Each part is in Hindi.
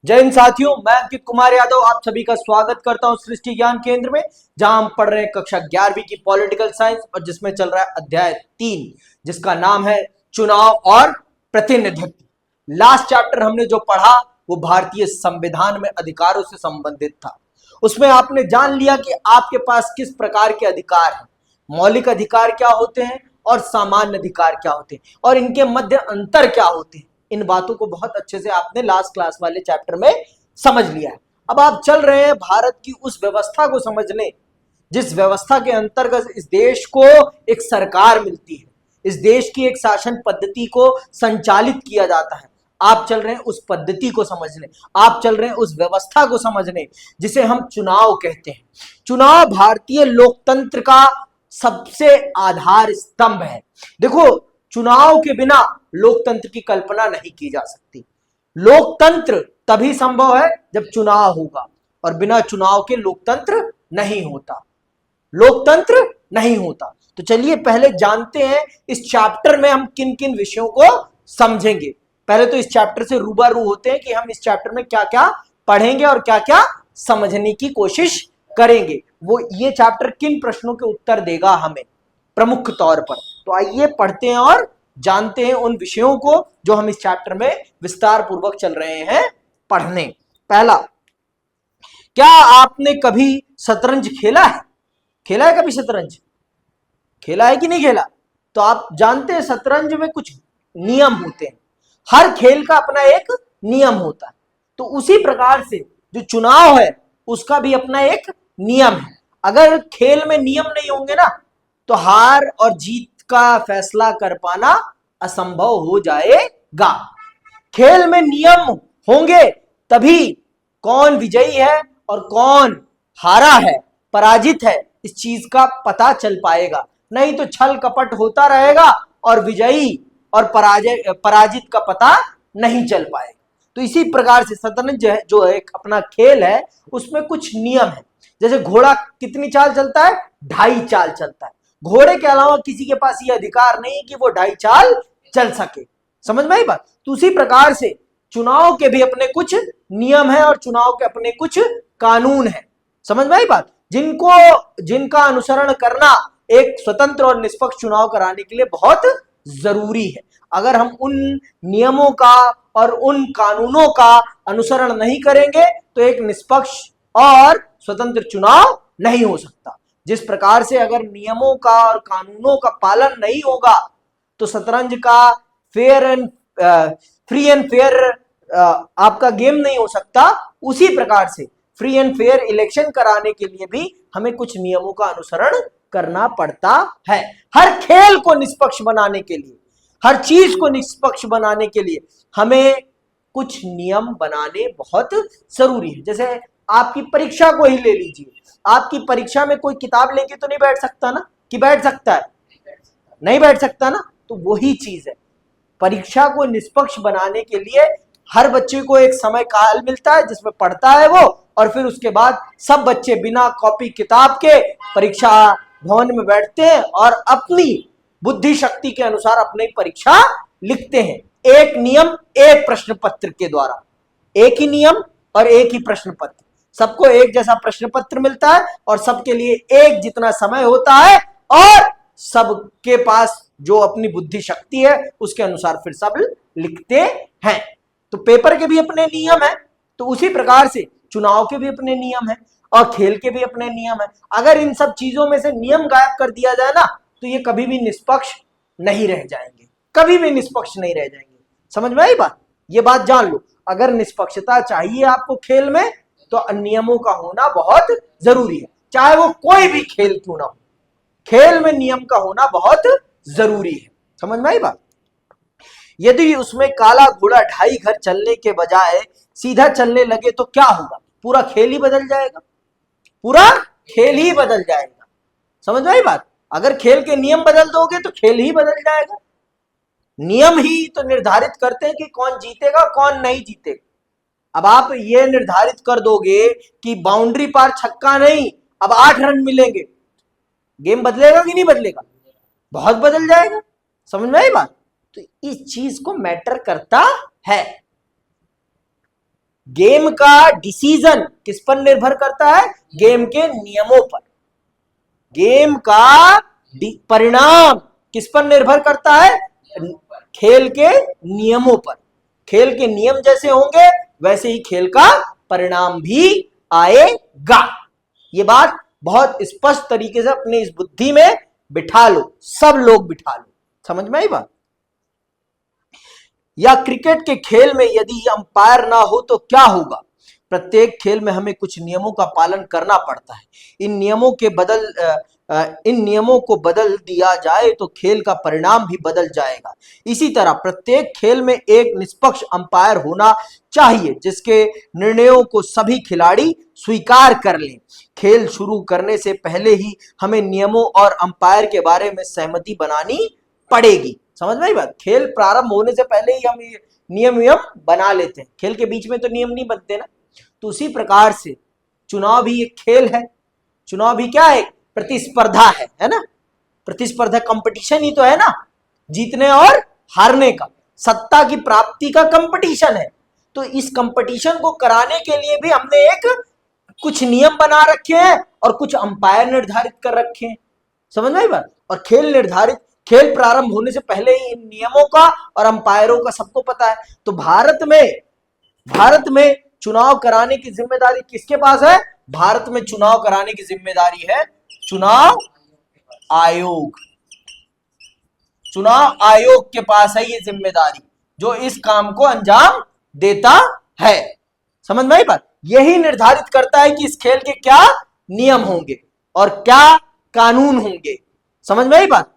जय हिंद साथियों, मैं अंकित कुमार यादव आप सभी का स्वागत करता हूं सृष्टि ज्ञान केंद्र में, जहां हम पढ़ रहे हैं कक्षा 11वीं की पॉलिटिकल साइंस और जिसमें चल रहा है अध्याय 3 जिसका नाम है चुनाव और प्रतिनिधित्व। लास्ट चैप्टर हमने जो पढ़ा वो भारतीय संविधान में अधिकारों से संबंधित था। उसमें आपने जान लिया कि आपके पास किस प्रकार के अधिकार हैं, मौलिक अधिकार क्या होते हैं और सामान्य अधिकार क्या होते हैं और इनके मध्य अंतर क्या होते हैं। इन बातों को बहुत अच्छे से आपने लास्ट क्लास वाले चैप्टर में समझ लिया है। अब आप चल रहे हैं भारत की उस व्यवस्था को समझने जिस व्यवस्था के अंतर्गत इस देश को एक सरकार मिलती है, इस देश की एक शासन पद्धति को संचालित किया जाता है। आप चल रहे हैं उस पद्धति को समझने, आप चल रहे हैं उस व्यवस्था को समझने जिसे हम चुनाव कहते हैं। चुनाव भारतीय लोकतंत्र का सबसे आधार स्तंभ है। देखो, चुनाव के बिना लोकतंत्र की कल्पना नहीं की जा सकती। लोकतंत्र तभी संभव है जब चुनाव होगा और बिना चुनाव के लोकतंत्र नहीं होता, लोकतंत्र नहीं होता। तो चलिए पहले जानते हैं इस चैप्टर में हम किन किन विषयों को समझेंगे। पहले तो इस चैप्टर से रूबरू होते हैं कि हम इस चैप्टर में क्या क्या पढ़ेंगे और क्या क्या समझने की कोशिश करेंगे। वो ये चैप्टर किन प्रश्नों के उत्तर देगा हमें प्रमुख तौर पर। तो आइए पढ़ते हैं और जानते हैं उन विषयों को जो हम इस चैप्टर में विस्तार पूर्वक चल रहे हैं पढ़ने। पहला, क्या आपने कभी शतरंज खेला है? खेला है कभी शतरंज? खेला है कि नहीं खेला? तो आप जानते हैं शतरंज में कुछ नियम होते हैं, हर खेल का अपना एक नियम होता है। तो उसी प्रकार से जो चुनाव है उसका भी अपना एक नियम है। अगर खेल में नियम नहीं होंगे ना तो हार और जीत का फैसला कर पाना असंभव हो जाएगा। खेल में नियम होंगे तभी कौन विजयी है और कौन हारा है, पराजित है, इस चीज का पता चल पाएगा। नहीं तो छल कपट होता रहेगा और विजयी और पराजित का पता नहीं चल पाएगा। तो इसी प्रकार से शतरंज जो एक अपना खेल है उसमें कुछ नियम है। जैसे घोड़ा कितनी चाल चलता है? 2.5 चाल चलता है। घोड़े के अलावा किसी के पास ये अधिकार नहीं कि वो 2.5 चाल चल सके। समझ में आई बात? तो उसी प्रकार से चुनाव के भी अपने कुछ नियम है और चुनाव के अपने कुछ कानून है। समझ में आई बात? जिनका अनुसरण करना एक स्वतंत्र और निष्पक्ष चुनाव कराने के लिए बहुत जरूरी है। अगर हम उन नियमों का और उन कानूनों का अनुसरण नहीं करेंगे तो एक निष्पक्ष और स्वतंत्र चुनाव नहीं हो सकता। जिस प्रकार से अगर नियमों का और कानूनों का पालन नहीं होगा तो शतरंज का फ्री एंड फेयर आपका गेम नहीं हो सकता। उसी प्रकार से फ्री एंड फेयर इलेक्शन कराने के लिए भी हमें कुछ नियमों का अनुसरण करना पड़ता है। हर खेल को निष्पक्ष बनाने के लिए, हर चीज को निष्पक्ष बनाने के लिए हमें कुछ नियम बनाने बहुत जरूरी है। जैसे आपकी परीक्षा को ही ले लीजिए, आपकी परीक्षा में कोई किताब लेके तो नहीं बैठ सकता ना, कि बैठ सकता है? नहीं बैठ सकता ना। तो वही चीज है, परीक्षा को निष्पक्ष बनाने के लिए हर बच्चे को एक समय काल मिलता है जिसमें पढ़ता है वो, और फिर उसके बाद सब बच्चे बिना कॉपी किताब के परीक्षा भवन में बैठते हैं और अपनी बुद्धि शक्ति के अनुसार अपनी परीक्षा लिखते हैं। एक नियम एक प्रश्न पत्र के द्वारा, एक ही नियम और एक ही प्रश्न पत्र, सबको एक जैसा प्रश्न पत्र मिलता है और सबके लिए एक जितना समय होता है और सबके पास जो अपनी बुद्धि शक्ति है उसके अनुसार फिर सब लिखते हैं। तो पेपर के भी अपने नियम है, तो उसी प्रकार से चुनाव के भी अपने नियम है और खेल के भी अपने नियम है। अगर इन सब चीजों में से नियम गायब कर दिया जाए ना तो ये कभी भी निष्पक्ष नहीं रह जाएंगे, कभी भी निष्पक्ष नहीं रह जाएंगे। समझ में आई बात? ये बात जान लो, अगर निष्पक्षता चाहिए आपको खेल में तो नियमों का होना बहुत जरूरी है, चाहे वो कोई भी खेल क्यों ना हो। खेल में नियम का होना बहुत जरूरी है। समझ में आई बात? यदि उसमें काला घोड़ा 2.5 घर चलने के बजाय सीधा चलने लगे तो क्या होगा? पूरा खेल ही बदल जाएगा, पूरा खेल ही बदल जाएगा। समझ में आई बात? अगर खेल के नियम बदल दोगे तो खेल ही बदल जाएगा। नियम ही तो निर्धारित करते हैं कि कौन जीतेगा कौन नहीं जीतेगा। अब आप ये निर्धारित कर दोगे कि बाउंड्री पार छक्का नहीं, अब 8 रन मिलेंगे, गेम बदलेगा कि नहीं बदलेगा? बहुत बदल जाएगा। समझ में आई बात? तो इस चीज को मैटर करता है। गेम का डिसीजन किस पर निर्भर करता है? गेम के नियमों पर। गेम का परिणाम किस पर निर्भर करता है? खेल के नियमों पर। खेल के नियम जैसे होंगे वैसे ही खेल का परिणाम भी आएगा। ये बात बहुत स्पष्ट तरीके से अपनी इस बुद्धि में बिठा लो, सब लोग बिठा लो। समझ में आई बात? या क्रिकेट के खेल में यदि अंपायर ना हो तो क्या होगा? प्रत्येक खेल में हमें कुछ नियमों का पालन करना पड़ता है। इन नियमों को बदल दिया जाए तो खेल का परिणाम भी बदल जाएगा। इसी तरह प्रत्येक खेल में एक निष्पक्ष अंपायर होना चाहिए जिसके निर्णयों को सभी खिलाड़ी स्वीकार कर लें। खेल शुरू करने से पहले ही हमें नियमों और अंपायर के बारे में सहमति बनानी पड़ेगी। समझ में आई बात? खेल प्रारंभ होने से पहले ही हम नियम बना लेते हैं। खेल के बीच में तो नियम नहीं बनते ना। तो उसी प्रकार से चुनाव भी एक खेल है। चुनाव भी क्या है? प्रतिस्पर्धा है ना? प्रतिस्पर्धा कंपटीशन ही तो है ना, जीतने और हारने का, सत्ता की प्राप्ति का कंपटीशन है। तो इस कंपटीशन को कराने के लिए भी हमने एक कुछ नियम बना रखे हैं और कुछ अंपायर निर्धारित कर रखे हैं। समझ में आई बात? और खेल प्रारंभ होने से पहले ही इन नियमों का और अंपायरों का सबको पता है। तो भारत में चुनाव कराने की जिम्मेदारी किसके पास है? भारत में चुनाव कराने की जिम्मेदारी है चुनाव आयोग। चुनाव आयोग के पास है ये जिम्मेदारी, जो इस काम को अंजाम देता है। समझ में आई बात? यही निर्धारित करता है कि इस खेल के क्या नियम होंगे और क्या कानून होंगे। समझ में आई बात?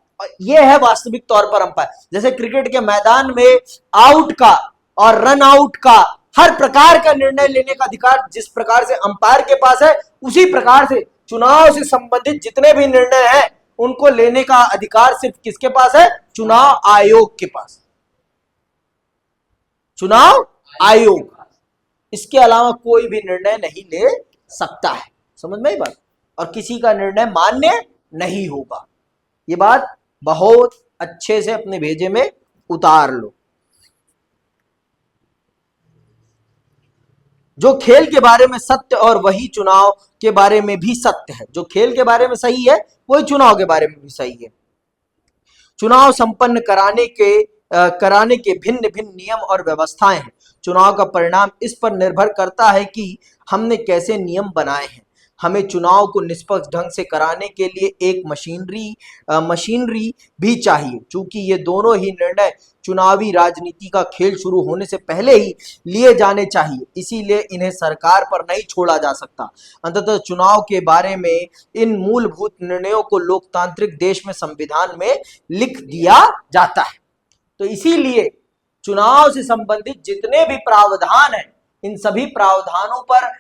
यह है वास्तविक तौर पर अंपायर। जैसे क्रिकेट के मैदान में आउट का और रन आउट का हर प्रकार का निर्णय लेने का अधिकार जिस प्रकार से अंपायर के पास है, उसी प्रकार से चुनाव से संबंधित जितने भी निर्णय हैं उनको लेने का अधिकार सिर्फ किसके पास है? चुनाव आयोग के पास। चुनाव आयोग, इसके अलावा कोई भी निर्णय नहीं ले सकता है। समझ में आई बात? और किसी का निर्णय मान्य नहीं होगा। ये बात बहुत अच्छे से अपने भेजे में उतार लो। जो खेल के बारे में सत्य और वही चुनाव के बारे में भी सत्य है। जो खेल के बारे में सही है वही चुनाव के बारे में भी सही है। चुनाव संपन्न कराने के भिन्न भिन्न नियम और व्यवस्थाएं हैं। चुनाव का परिणाम इस पर निर्भर करता है कि हमने कैसे नियम बनाए हैं। हमें चुनाव को निष्पक्ष ढंग से कराने के लिए एक मशीनरी भी चाहिए। चूंकि ये दोनों ही निर्णय चुनावी राजनीति का खेल शुरू होने से पहले ही लिए जाने चाहिए, इसीलिए इन्हें सरकार पर नहीं छोड़ा जा सकता। अंततः चुनाव के बारे में इन मूलभूत निर्णयों को लोकतांत्रिक देश में संविधान में लिख दिया जाता है। तो इसीलिए चुनाव से संबंधित जितने भी प्रावधान हैं, इन सभी प्रावधानों पर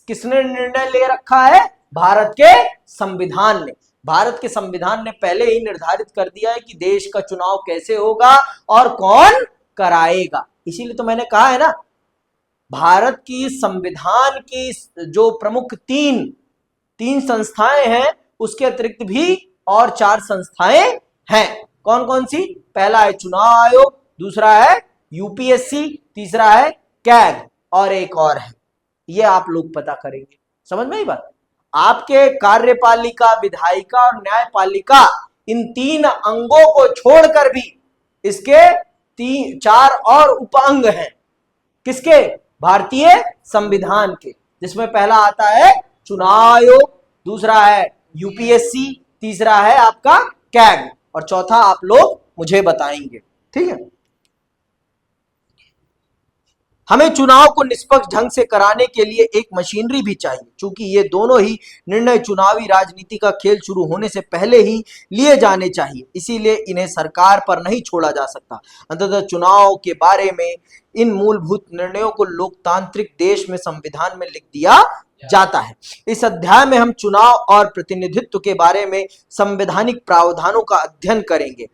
किसने निर्णय ले रखा है? भारत के संविधान ने। भारत के संविधान ने पहले ही निर्धारित कर दिया है कि देश का चुनाव कैसे होगा और कौन कराएगा। इसीलिए तो मैंने कहा है ना, भारत की संविधान की जो प्रमुख तीन संस्थाएं हैं, उसके अतिरिक्त भी और 4 संस्थाएं हैं। कौन कौन सी? पहला है चुनाव आयोग, दूसरा है यूपीएससी, तीसरा है कैग और एक और है। ये आप लोग पता करेंगे। समझ में आई बात? आपके कार्यपालिका, विधायिका और न्यायपालिका, इन 3 अंगों को छोड़कर भी इसके 4 और उपांग हैं। किसके? भारतीय संविधान के, जिसमें पहला आता है चुनाव आयोग, दूसरा है यूपीएससी, तीसरा है आपका कैग और चौथा आप लोग मुझे बताएंगे। ठीक है? हमें चुनाव को निष्पक्ष ढंग से कराने के लिए एक मशीनरी भी चाहिए। चूंकि ये दोनों ही निर्णय चुनावी राजनीति का खेल शुरू होने से पहले ही लिए जाने चाहिए, इसीलिए इन्हें सरकार पर नहीं छोड़ा जा सकता। अंततः चुनाव के बारे में इन मूलभूत निर्णयों को लोकतांत्रिक देश में संविधान में लिख दिया जाता है। इस अध्याय में हम चुनाव और प्रतिनिधित्व के बारे में संवैधानिक प्रावधानों का अध्ययन करेंगे।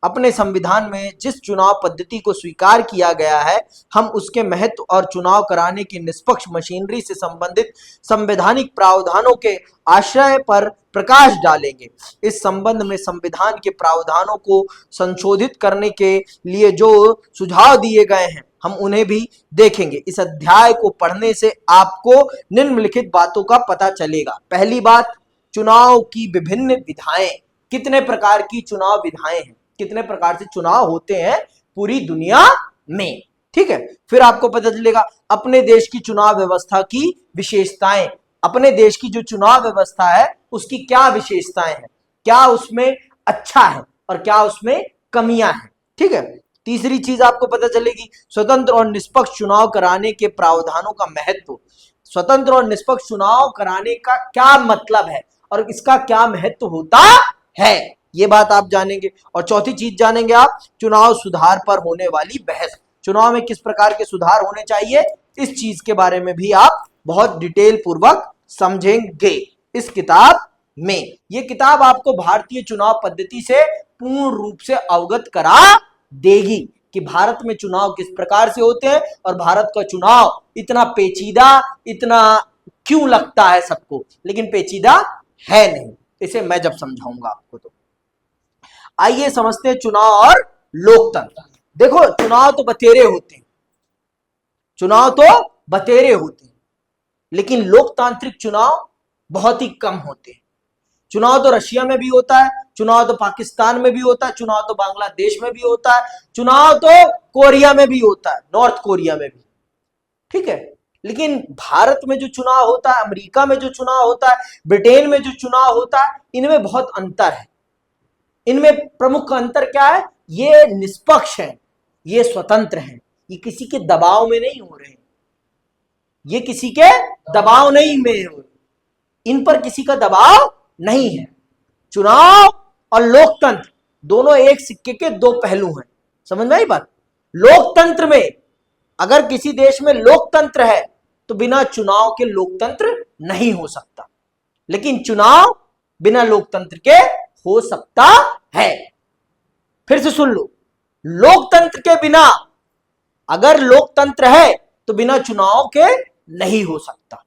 अपने संविधान में जिस चुनाव पद्धति को स्वीकार किया गया है, हम उसके महत्व और चुनाव कराने की निष्पक्ष मशीनरी से संबंधित संवैधानिक प्रावधानों के आशय पर प्रकाश डालेंगे। इस संबंध में संविधान के प्रावधानों को संशोधित करने के लिए जो सुझाव दिए गए हैं, हम उन्हें भी देखेंगे। इस अध्याय को पढ़ने से आपको निम्नलिखित बातों का पता चलेगा। पहली बात, चुनाव की विभिन्न विधाएं। कितने प्रकार की चुनाव विधाएं हैं, कितने प्रकार से चुनाव होते हैं पूरी दुनिया में, ठीक है। फिर आपको पता चलेगा अपने देश की चुनाव व्यवस्था की विशेषताएं। अपने देश की जो चुनाव व्यवस्था है उसकी क्या विशेषताएं हैं, क्या उसमें अच्छा है और क्या उसमें कमियां हैं, ठीक है। तीसरी चीज आपको पता चलेगी स्वतंत्र और निष्पक्ष चुनाव कराने के प्रावधानों का महत्व। स्वतंत्र और निष्पक्ष चुनाव कराने का क्या मतलब है और इसका क्या महत्व होता है, ये बात आप जानेंगे। और चौथी चीज जानेंगे आप चुनाव सुधार पर होने वाली बहस। चुनाव में किस प्रकार के सुधार होने चाहिए, इस चीज के बारे में भी आप बहुत डिटेल पूर्वक समझेंगे इस किताब में। ये किताब आपको भारतीय चुनाव पद्धति से पूर्ण रूप से अवगत करा देगी कि भारत में चुनाव किस प्रकार से होते हैं और भारत का चुनाव इतना पेचीदा, इतना क्यों लगता है सबको, लेकिन पेचीदा है नहीं। इसे मैं जब समझाऊंगा आपको तो आइए समझते हैं चुनाव और लोकतंत्र। देखो चुनाव तो बतेरे होते हैं, चुनाव तो बतेरे होते हैं, लेकिन लोकतांत्रिक चुनाव बहुत ही कम होते हैं। चुनाव तो रशिया में भी होता है, चुनाव तो पाकिस्तान में भी होता है, चुनाव तो बांग्लादेश में भी होता है, चुनाव तो कोरिया में भी होता है, नॉर्थ कोरिया में भी, ठीक है। लेकिन भारत में जो चुनाव होता है, अमेरिका में जो चुनाव होता है, ब्रिटेन में जो चुनाव होता है, इनमें बहुत अंतर है। इनमें प्रमुख अंतर क्या है, ये निष्पक्ष है, ये स्वतंत्र है, ये किसी के दबाव में नहीं हो रहे, ये किसी के दबाव नहीं में हो, इन पर किसी का दबाव नहीं है। चुनाव और लोकतंत्र दोनों एक सिक्के के दो पहलू हैं, समझ में आई बात। लोकतंत्र में अगर किसी देश में लोकतंत्र है तो बिना चुनाव के लोकतंत्र नहीं हो सकता, लेकिन चुनाव बिना लोकतंत्र के हो सकता है। फिर से सुन लो, लोकतंत्र के बिना, अगर लोकतंत्र है तो बिना चुनाव के नहीं हो सकता,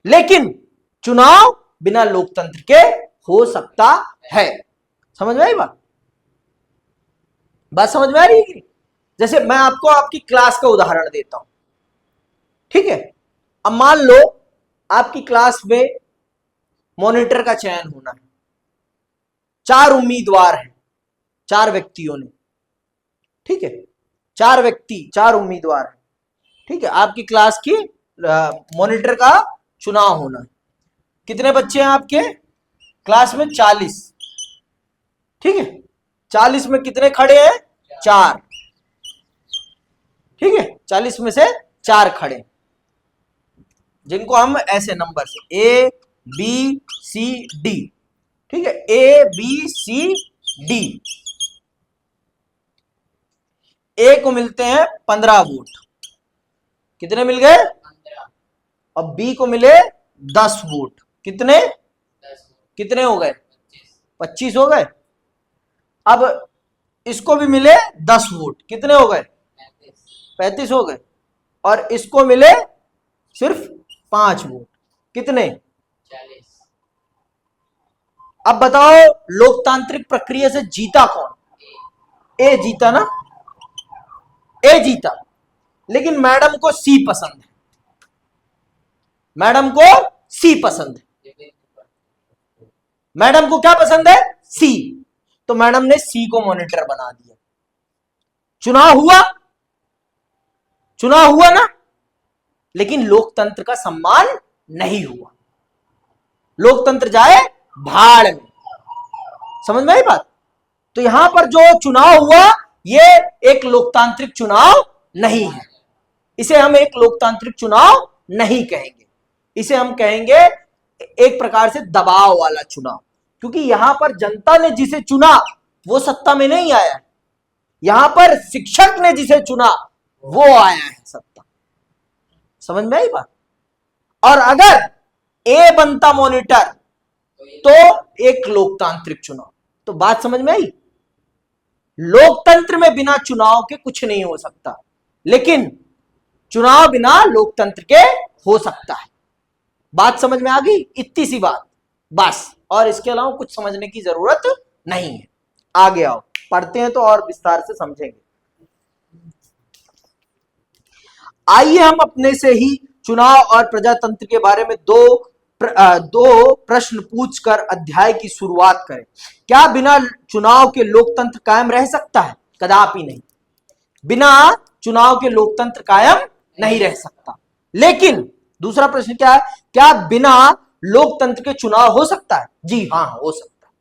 लेकिन चुनाव बिना लोकतंत्र के हो सकता है। समझ में आई बात, बात समझ में आ रही है। जैसे मैं आपको आपकी क्लास का उदाहरण देता हूं, ठीक है। अब मान लो आपकी क्लास में मॉनिटर का चयन होना है, 4 उम्मीदवार हैं, 4 व्यक्तियों ने, ठीक है, 4 व्यक्ति, 4 उम्मीदवार हैं, ठीक है। आपकी क्लास की मॉनिटर का चुनाव होना है। कितने बच्चे हैं आपके क्लास में? 40, ठीक है। 40 में कितने खड़े हैं? 4, ठीक है। 40 में से 4 खड़े, जिनको हम ऐसे नंबर से A B C D, ठीक है, A B C D। A को मिलते हैं 15 वोट, कितने मिल गए? 15। और B को मिले 10 वोट, कितने? 10। कितने हो गए? 25 हो गए। अब इसको भी मिले 10 वोट, कितने हो गए? 35 हो गए। और इसको मिले सिर्फ 5 वोट, कितने? 40। अब बताओ लोकतांत्रिक प्रक्रिया से जीता कौन? ए जीता ना, ए जीता। लेकिन मैडम को सी पसंद है, मैडम को सी पसंद है, मैडम को क्या पसंद है? सी। तो मैडम ने सी को मॉनिटर बना दिया। चुनाव हुआ, चुनाव हुआ ना, लेकिन लोकतंत्र का सम्मान नहीं हुआ, लोकतंत्र जाए भाड़ में। समझ में आई बात। तो यहां पर जो चुनाव हुआ ये एक लोकतांत्रिक चुनाव नहीं है, इसे हम एक लोकतांत्रिक चुनाव नहीं कहेंगे, इसे हम कहेंगे एक प्रकार से दबाव वाला चुनाव, क्योंकि यहां पर जनता ने जिसे चुना वो सत्ता में नहीं आया, यहां पर शिक्षक ने जिसे चुना वो आया है सत्ता। समझ में आई बात। और अगर ए बनता मॉनिटर तो एक लोकतांत्रिक चुनाव। तो बात समझ में आई। लोकतंत्र में बिना चुनाव के कुछ नहीं हो सकता, लेकिन चुनाव बिना लोकतंत्र के हो सकता है। बात समझ में आ गई, इतनी सी बात बस, और इसके अलावा कुछ समझने की जरूरत नहीं है। आगे आओ, पढ़ते हैं तो और विस्तार से समझेंगे। आइए हम अपने से ही चुनाव और प्रजातंत्र के बारे में दो प्रश्न पूछकर अध्याय की शुरुआत करें। क्या बिना चुनाव के लोकतंत्र कायम रह सकता है? कदापि नहीं। बिना चुनाव के लोकतंत्र कायम नहीं रह सकता। लेकिन दूसरा प्रश्न क्या है? क्या बिना लोकतंत्र के चुनाव हो सकता है? जी हां, हो सकता है।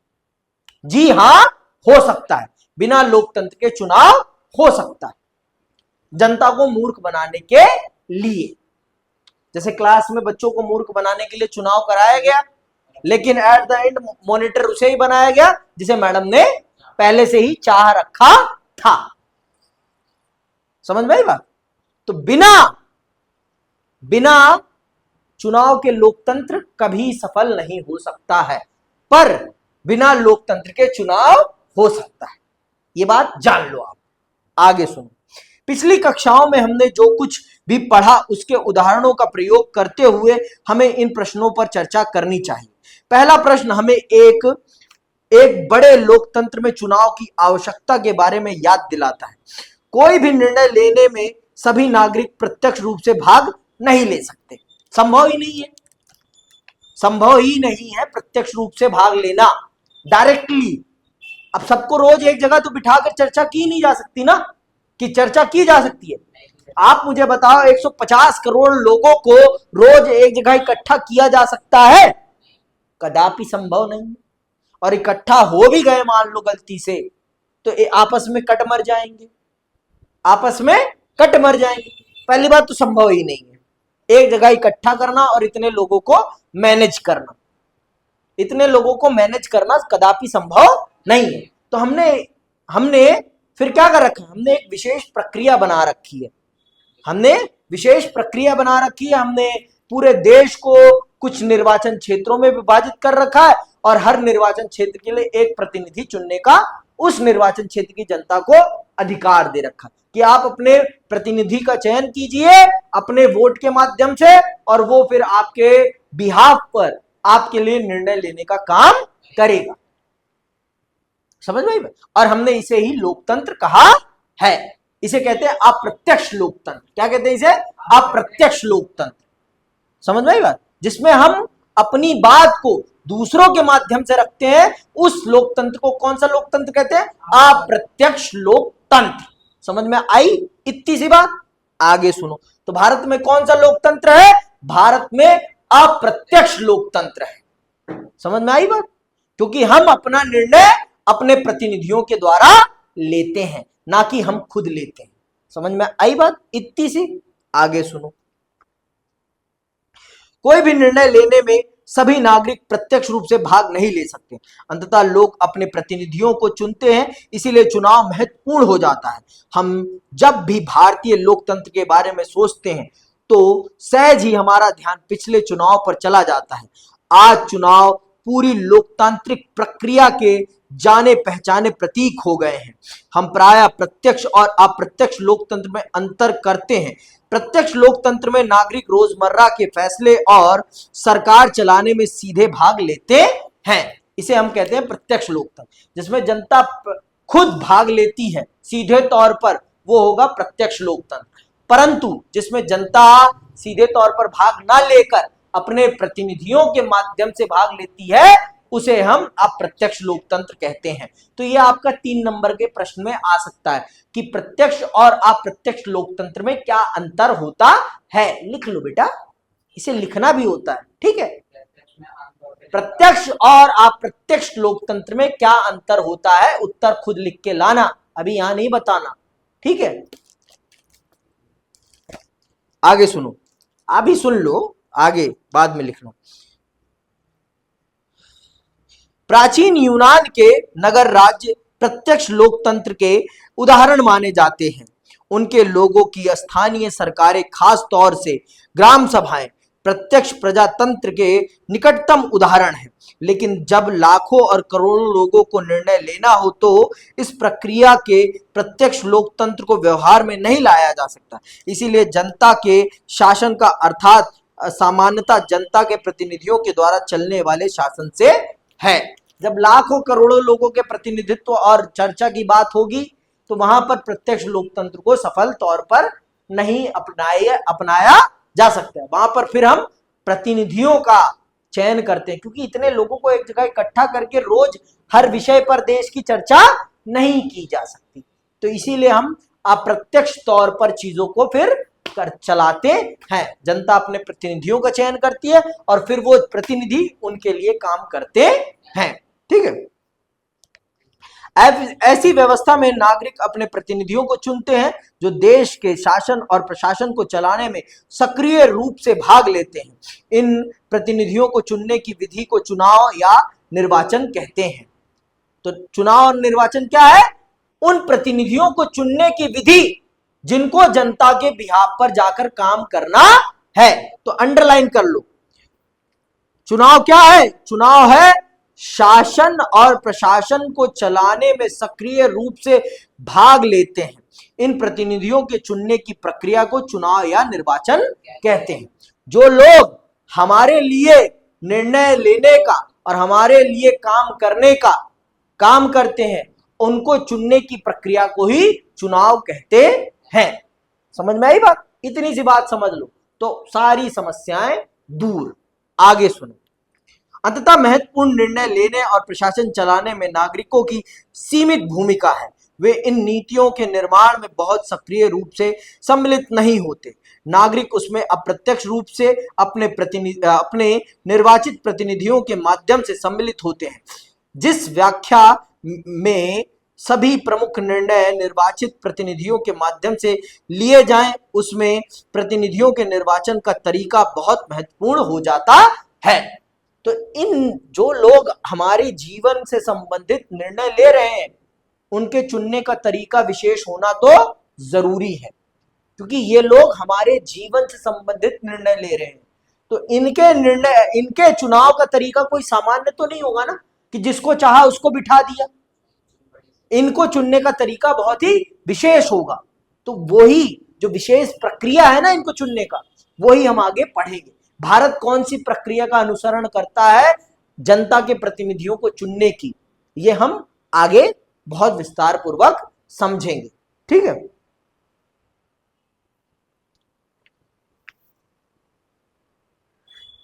जी हां, हो सकता है। बिना लोकतंत्र के चुनाव हो सकता है, जनता को मूर्ख बनाने के लिए। जैसे क्लास में बच्चों को मूर्ख बनाने के लिए चुनाव कराया गया, लेकिन एट द एंड मॉनिटर उसे ही बनाया गया जिसे मैडम ने पहले से ही चाह रखा था। समझ में आई बात? तो बिना चुनाव के लोकतंत्र कभी सफल नहीं हो सकता है, पर बिना लोकतंत्र के चुनाव हो सकता है। ये बात जान लो आप। आगे सुनो। पिछली कक्षाओं में हमने जो कुछ भी पढ़ा उसके उदाहरणों का प्रयोग करते हुए हमें इन प्रश्नों पर चर्चा करनी चाहिए। पहला प्रश्न हमें एक बड़े लोकतंत्र में चुनाव की आवश्यकता के बारे में याद दिलाता है। कोई भी निर्णय लेने में सभी नागरिक प्रत्यक्ष रूप से भाग नहीं ले सकते। संभव ही नहीं है, संभव ही नहीं है प्रत्यक्ष रूप से भाग लेना डायरेक्टली। अब सबको रोज एक जगह तो बिठाकर चर्चा की नहीं जा सकती ना, कि चर्चा की जा सकती है। आप मुझे बताओ, 150 करोड़ लोगों को रोज एक जगह इकट्ठा किया जा सकता है? कदापि संभव नहीं। और इकट्ठा हो भी गए मान लो गलती से, तो आपस में कट मर जाएंगे, आपस में कट मर जाएंगे। पहली बात तो संभव ही नहीं है एक जगह इकट्ठा करना और इतने लोगों को मैनेज करना। इतने लोगों को मैनेज करना कदापि संभव नहीं है। तो हमने फिर क्या कर रखा है? हमने एक विशेष प्रक्रिया बना रखी है। हमने पूरे देश को कुछ निर्वाचन क्षेत्रों में विभाजित कर रखा है और हर निर्वाचन क्षेत्र के लिए एक प्रतिनिधि चुनने का उस निर्वाचन क्षेत्र की जनता को अधिकार दे रखा कि आप अपने प्रतिनिधि का चयन कीजिए अपने वोट के माध्यम से, और वो फिर आपके बिहाफ पर आपके लिए निर्णय लेने का काम करेगा। समझ में? और हमने इसे ही लोकतंत्र कहा है। इसे कहते हैं अप्रत्यक्ष लोकतंत्र। क्या कहते हैं इसे? अप्रत्यक्ष लोकतंत्र। समझ में आई बात? जिसमें हम अपनी बात को दूसरों के माध्यम से रखते हैं, उस लोकतंत्र को कौन सा लोकतंत्र कहते हैं? अप्रत्यक्ष लोकतंत्र। समझ में आई इतनी सी बात? आगे सुनो। तो भारत में कौन सा लोकतंत्र है? भारत में अप्रत्यक्ष लोकतंत्र है। समझ में आई बात? क्योंकि हम अपना निर्णय अपने प्रतिनिधियों के द्वारा लेते हैं, ना कि हम खुद लेते हैं। समझ में आई बात इतनी सी? आगे सुनो। कोई भी निर्णय लेने में सभी नागरिक प्रत्यक्ष रूप से भाग नहीं ले सकते। अंततः लोग अपने प्रतिनिधियों को चुनते हैं, इसीलिए चुनाव महत्वपूर्ण हो जाता है। हम जब भी भारतीय लोकतंत्र के बारे में सोचते हैं तो सहज ही हमारा ध्यान पिछले चुनाव पर चला जाता है। आज चुनाव पूरी लोकतांत्रिक प्रक्रिया के जाने पहचाने प्रतीक हो गए हैं। हम प्रायः प्रत्यक्ष और अप्रत्यक्ष लोकतंत्र में अंतर करते हैं। प्रत्यक्ष लोकतंत्र में नागरिक रोजमर्रा के फैसले और सरकार चलाने में सीधे भाग लेते हैं। इसे हम कहते हैं प्रत्यक्ष लोकतंत्र, जिसमें जनता खुद भाग लेती है सीधे तौर पर, वो होगा प्रत्यक्ष लोकतंत्र। परंतु जिसमें जनता सीधे तौर पर भाग ना लेकर अपने प्रतिनिधियों के माध्यम से भाग लेती है, उसे हम अप्रत्यक्ष लोकतंत्र कहते हैं। तो यह आपका 3 नंबर के प्रश्न में आ सकता है कि प्रत्यक्ष और अप्रत्यक्ष लोकतंत्र में क्या अंतर होता है। लिख लो बेटा, इसे लिखना भी होता है, ठीक है। प्रत्यक्ष और अप्रत्यक्ष लोकतंत्र में क्या अंतर होता है, उत्तर खुद लिख के लाना, अभी यहां नहीं बताना, ठीक है। आगे सुनो, अभी सुन लो, आगे बाद में लिखना। प्राचीन यूनान के नगर राज्य प्रत्यक्ष लोकतंत्र के उदाहरण माने जाते हैं। उनके लोगों की स्थानीय सरकारें, खास तौर से ग्राम सभाएं, प्रत्यक्ष प्रजातंत्र के निकटतम उदाहरण हैं। लेकिन जब लाखों और करोड़ों लोगों को निर्णय लेना हो तो इस प्रक्रिया के प्रत्यक्ष लोकतंत्र को व्यवहार में नहीं लाया जा सकता। इसीलिए जनता के शासन का अर्थात सामान्यतः जनता के प्रतिनिधियों के द्वारा चलने वाले शासन से है। जब लाखों करोड़ों लोगों के प्रतिनिधित्व और चर्चा की बात होगी तो वहां पर प्रत्यक्ष लोकतंत्र को सफल तौर पर नहीं अपनाया जा सकता है। वहां पर फिर हम प्रतिनिधियों का चयन करते हैं, क्योंकि इतने लोगों को एक जगह इकट्ठा करके रोज हर विषय पर देश की चर्चा नहीं की जा सकती, तो इसीलिए हम अप्रत्यक्ष तौर पर चीजों को फिर चलाते हैं। जनता अपने प्रतिनिधियों का चयन करती है और फिर वो प्रतिनिधि उनके लिए काम करते हैं। ठीक है। ऐसी व्यवस्था में नागरिक अपने प्रतिनिधियों को चुनते हैं जो देश के शासन और प्रशासन को चलाने में सक्रिय रूप से भाग लेते हैं। इन प्रतिनिधियों को चुनने की विधि को चुनाव या निर्वाचन कहते हैं। तो चुनाव और निर्वाचन क्या है? उन प्रतिनिधियों को चुनने की विधि जिनको जनता के बिहाफ पर जाकर काम करना है। तो अंडरलाइन कर लो, चुनाव क्या है? चुनाव है शासन और प्रशासन को चलाने में सक्रिय रूप से भाग लेते हैं। इन प्रतिनिधियों के चुनने की प्रक्रिया को चुनाव या निर्वाचन कहते हैं। जो लोग हमारे लिए निर्णय लेने का और हमारे लिए काम करने का काम करते हैं, उनको चुनने की प्रक्रिया को ही चुनाव कहते हैं। समझ में आई बात? इतनी सी बात समझ लो तो सारी समस्याएं दूर। आगे सुनो। अंततः महत्वपूर्ण निर्णय लेने और प्रशासन चलाने में नागरिकों की सीमित भूमिका है। वे इन नीतियों के निर्माण में बहुत सक्रिय रूप से सम्मिलित नहीं होते। नागरिक उसमें अप्रत्यक्ष रूप से अपने निर्वाचित प्रतिनिधियों के माध्यम से सम्मिलित होते हैं। जिस व्याख्या में सभी प्रमुख निर्णय निर्वाचित प्रतिनिधियों के माध्यम से लिए जाएं, उसमें प्रतिनिधियों के निर्वाचन का तरीका बहुत महत्वपूर्ण हो जाता है। तो इन जो लोग हमारे जीवन से संबंधित निर्णय ले रहे हैं, उनके चुनने का तरीका विशेष होना तो जरूरी है, क्योंकि ये लोग हमारे जीवन से संबंधित निर्णय ले रहे हैं। तो इनके चुनाव का तरीका कोई सामान्य तो नहीं होगा ना, कि जिसको चाहा उसको बिठा दिया। इनको चुनने का तरीका बहुत ही विशेष होगा। तो वही जो विशेष प्रक्रिया है ना इनको चुनने का, वही हम आगे पढ़ेंगे। भारत कौन सी प्रक्रिया का अनुसरण करता है जनता के प्रतिनिधियों को चुनने की, ये हम आगे बहुत विस्तार पूर्वक समझेंगे। ठीक है।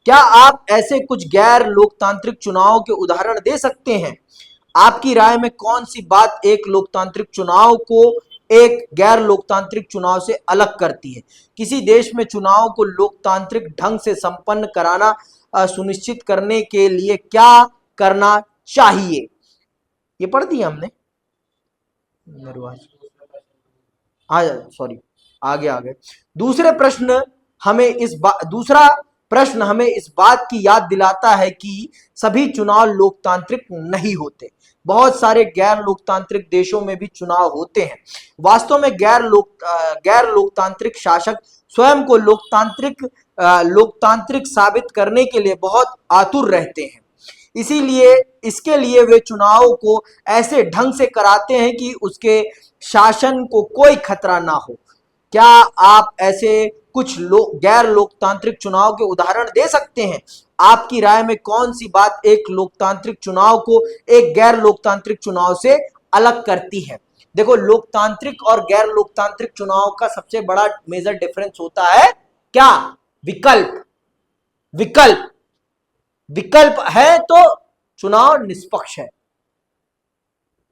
क्या आप ऐसे कुछ गैर लोकतांत्रिक चुनाव के उदाहरण दे सकते हैं? आपकी राय में कौन सी बात एक लोकतांत्रिक चुनाव को एक गैर लोकतांत्रिक चुनाव से अलग करती है? किसी देश में चुनाव को लोकतांत्रिक ढंग से संपन्न कराना सुनिश्चित करने के लिए क्या करना चाहिए? ये पढ़ दिया हमने। सॉरी, आगे दूसरा प्रश्न हमें इस बात की याद दिलाता है कि सभी चुनाव लोकतांत्रिक नहीं होते। बहुत सारे गैर लोकतांत्रिक देशों में भी चुनाव होते हैं। वास्तव में गैर लोकतांत्रिक शासक स्वयं को लोकतांत्रिक साबित करने के लिए बहुत आतुर रहते हैं। इसके लिए वे चुनाव को ऐसे ढंग से कराते हैं कि उसके शासन को कोई खतरा ना हो। क्या आप ऐसे कुछ गैर लोकतांत्रिक चुनाव के उदाहरण दे सकते हैं? आपकी राय में कौन सी बात एक लोकतांत्रिक चुनाव को एक गैर लोकतांत्रिक चुनाव से अलग करती है? देखो, लोकतांत्रिक और गैर लोकतांत्रिक चुनाव का सबसे बड़ा मेजर डिफरेंस होता है क्या? विकल्प है तो चुनाव निष्पक्ष है।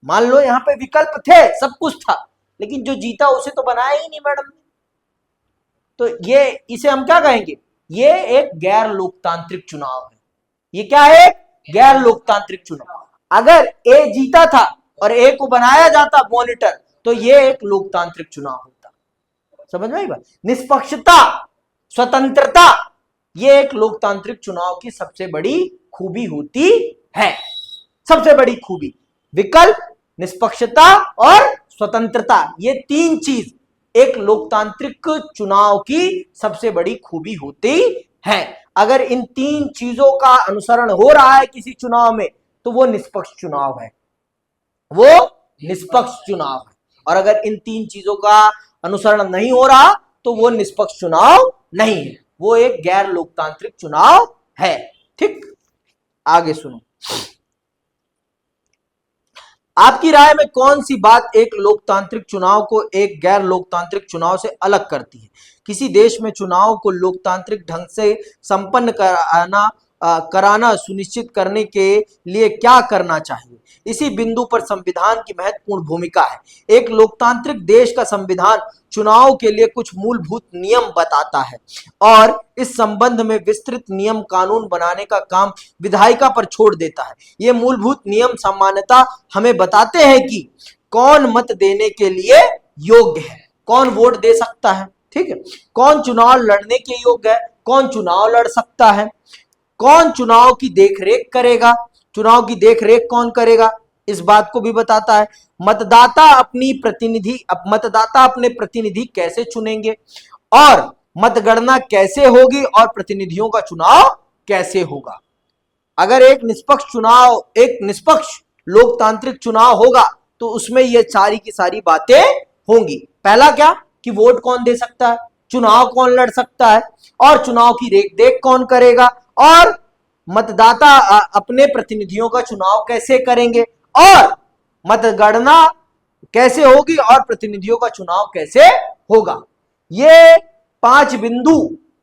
मान लो यहां पे विकल्प थे, सब कुछ था, लेकिन जो जीता उसे तो बनाया ही नहीं मैडम ने, तो इसे हम क्या कहेंगे? ये एक गैर लोकतांत्रिक चुनाव है। ये क्या है? गैर लोकतांत्रिक चुनाव। अगर ए जीता था और ए को बनाया जाता मॉनिटर, तो ये एक लोकतांत्रिक चुनाव होता। समझ में आई बात? निष्पक्षता, स्वतंत्रता, ये एक लोकतांत्रिक चुनाव की सबसे बड़ी खूबी होती है। सबसे बड़ी खूबी विकल्प, निष्पक्षता और स्वतंत्रता, ये तीन चीज एक लोकतांत्रिक चुनाव की सबसे बड़ी खूबी होती है। अगर इन तीन चीजों का अनुसरण हो रहा है किसी चुनाव में, तो वो निष्पक्ष चुनाव है, और अगर इन तीन चीजों का अनुसरण नहीं हो रहा तो वो निष्पक्ष चुनाव नहीं है, वो एक गैर लोकतांत्रिक चुनाव है। ठीक, आगे सुनो। आपकी राय में कौन सी बात एक लोकतांत्रिक चुनाव को एक गैर लोकतांत्रिक चुनाव से अलग करती है? किसी देश में चुनाव को लोकतांत्रिक ढंग से संपन्न कराना सुनिश्चित करने के लिए क्या करना चाहिए? इसी बिंदु पर संविधान की महत्वपूर्ण भूमिका है। एक लोकतांत्रिक देश का संविधान चुनाव के लिए कुछ मूलभूत नियम बताता है और इस संबंध में विस्तृत नियम कानून बनाने का काम विधायिका पर छोड़ देता है। ये मूलभूत नियम सामान्यतः हमें बताते हैं कि कौन मत देने के लिए योग्य है, कौन वोट दे सकता है, ठीक है, कौन चुनाव लड़ने के योग्य है, कौन चुनाव लड़ सकता है, कौन चुनाव की देखरेख करेगा, चुनाव की देखरेख कौन करेगा, इस बात को भी बताता है। मतदाता अपने प्रतिनिधि कैसे चुनेंगे और मतगणना कैसे होगी और प्रतिनिधियों का चुनाव कैसे होगा। अगर एक निष्पक्ष लोकतांत्रिक चुनाव होगा तो उसमें ये सारी की सारी बातें होंगी। पहला क्या कि वोट कौन दे सकता है, चुनाव कौन लड़ सकता है और चुनाव की रेख कौन करेगा और मतदाता अपने प्रतिनिधियों का चुनाव कैसे करेंगे और मतगणना कैसे होगी और प्रतिनिधियों का चुनाव कैसे होगा। ये 5 बिंदु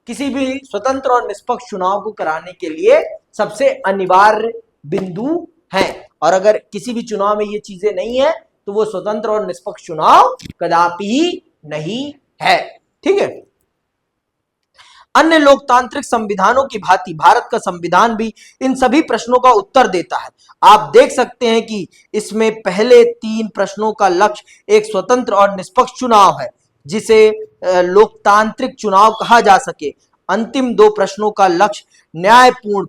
किसी भी स्वतंत्र और निष्पक्ष चुनाव को कराने के लिए सबसे अनिवार्य बिंदु हैं और अगर किसी भी चुनाव में ये चीजें नहीं है तो वो स्वतंत्र और निष्पक्ष चुनाव कदापि ही नहीं है, ठीक है। अन्य लोकतांत्रिक संविधानों की भांति भारत का संविधान भी इन सभी प्रश्नों का उत्तर देता है। आप देख सकते हैं कि इसमें पहले 3 प्रश्नों का लक्ष्य एक स्वतंत्र और निष्पक्ष चुनाव है जिसे लोकतांत्रिक चुनाव कहा जा सके। अंतिम 2 प्रश्नों का लक्ष्य न्यायपूर्ण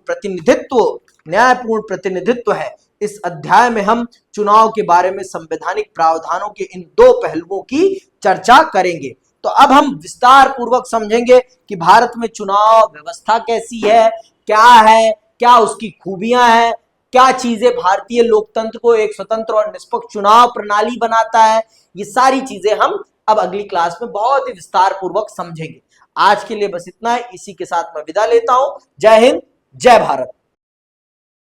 प्रतिनिधित्व है। इस अध्याय में हम चुनाव के बारे में संवैधानिक प्रावधानों के इन 2 पहलुओं की चर्चा करेंगे। तो अब हम विस्तार पूर्वक समझेंगे कि भारत में चुनाव व्यवस्था कैसी है, क्या उसकी खूबियां हैं, क्या चीजें भारतीय लोकतंत्र को एक स्वतंत्र और निष्पक्ष चुनाव प्रणाली बनाता है। ये सारी चीजें हम अब अगली क्लास में बहुत ही विस्तार पूर्वक समझेंगे। आज के लिए बस इतना है, इसी के साथ मैं विदा लेता हूं। जय हिंद, जय भारत।